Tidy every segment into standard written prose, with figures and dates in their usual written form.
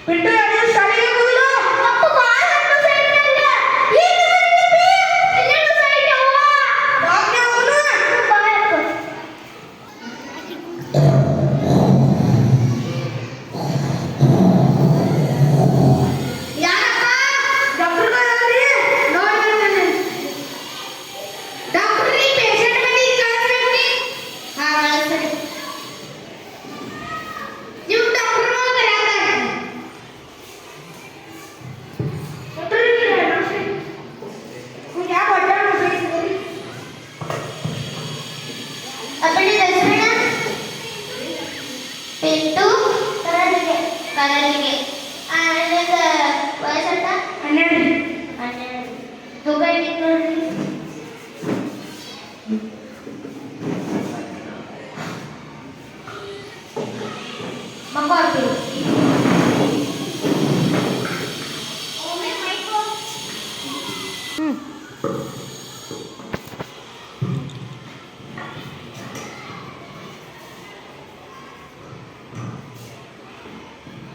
ಪಿಂಟು ಯಾರು ಶಾಲೆಗೆ ಹೋಗಿಲ್ಲ ಅಪ್ಪ ಬಾಳ ಹಣ್ಣು ಸೈಡ್ ನಂಗೆ ಏನು ಮಾಡಿದ್ದಿ ಇನ್ನೇನು ಸೈಡ್ ಅವ್ವ ಡಾಕ್ಟರ್ ಅವನು ಬಾಯಪ್ಪ ಯಾರಪ್ಪ ಡಾಕ್ಟರ್ ಯಾರು ನೋಡಿ ಡಾಕ್ಟರ್ ರೀ ಪೇಷಂಟ್ ಬಂದಿ ಕಳಿಸ್ರಿ ಹಾ ಕಳಿಸ್ರಿ ನೀವು ಡಾಕ್ಟರ್ ಕರೆಯಾಕ ಡಾಕ್ಟರ್ ಯಾಕೆ ಹೊಟ್ಟೆ अपने दर्शना पिंटू कलरिगे आनंद वयसंत 12 दोघांनी ನೋಡ್ರಿ ಮಕ್ಕಳು ಓಮೆ Mico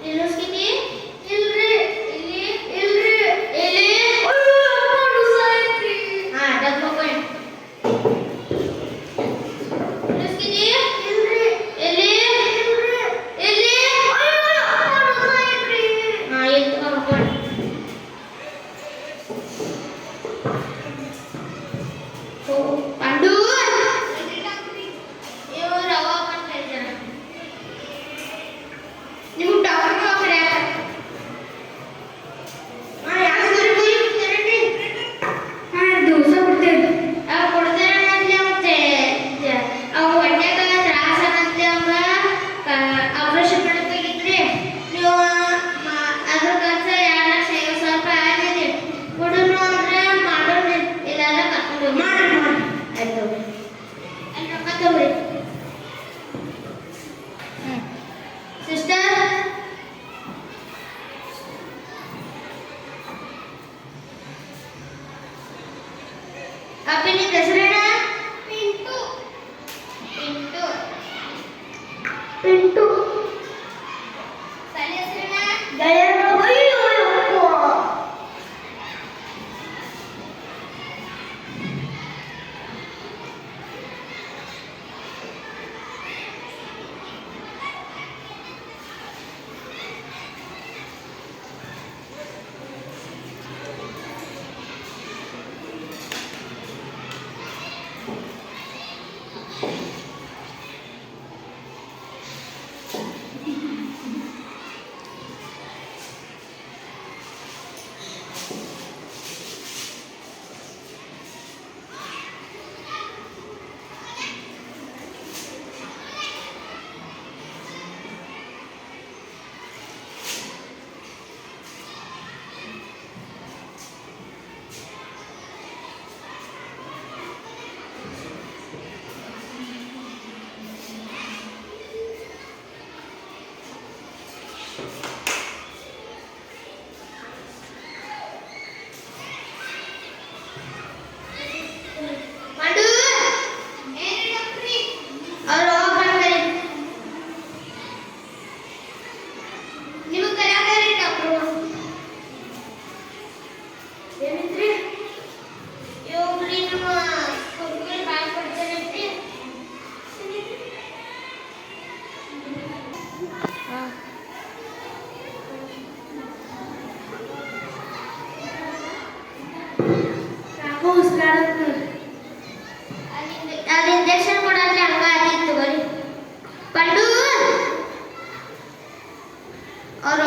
Ilus kini, ilri, ilri, aduh sakit. Ah, dah pokoknya. Ilus kini, ilri, aduh sakit. Ah, itu apa? Oh, pandu. Yo, rawa apa saja. ನೀವು ಡಾಕ್ಟರ್ ಹೋಗ್ರಿ ಯಾರು ಕೊಡ್ತೀರಿ ದಿವಸ ಕೊಡ್ತೇವೆ ಅವು ಕೊಡ್ತೇನೆ ಅಂದ್ರೆ ಮತ್ತೆ ಅವು ಹೊಟ್ಟೆಗ ತ್ರಾಸ ಅನ್ನತ್ತೆ ಅವ ಆಪರೇಷನ್ ಮಾಡಬೇಕಿದ್ರಿ ನೀವು ಅದ್ರ ಖರ್ಚು 2,50,000 ರೂಪಾಯಿ ಆಗ್ತೈತಿ ಕೊಡೋನು ಅಂದ್ರೆ ಮಾಡೋಣ ಇಲ್ಲಾಂದ್ರೆ ಕರ್ಕೊಂಡು ಮಾಡಿ ಆಯ್ತು ಅಲ್ಲಿ ರೊಕ್ಕ ತಗೊಳ್ಳಿ ಸಿಸ್ಟರ್ आपने दसरा पिंटू पिंटू पिंटू साले दसरा गया अयो ಅದು ಇಂಜೆಕ್ಷನ್ ಕೊಡಾದ್ರೆ ಹಂಗ ಆಗಿತ್ತು ಬರೀ ಪಂಡು ಅವ್ರು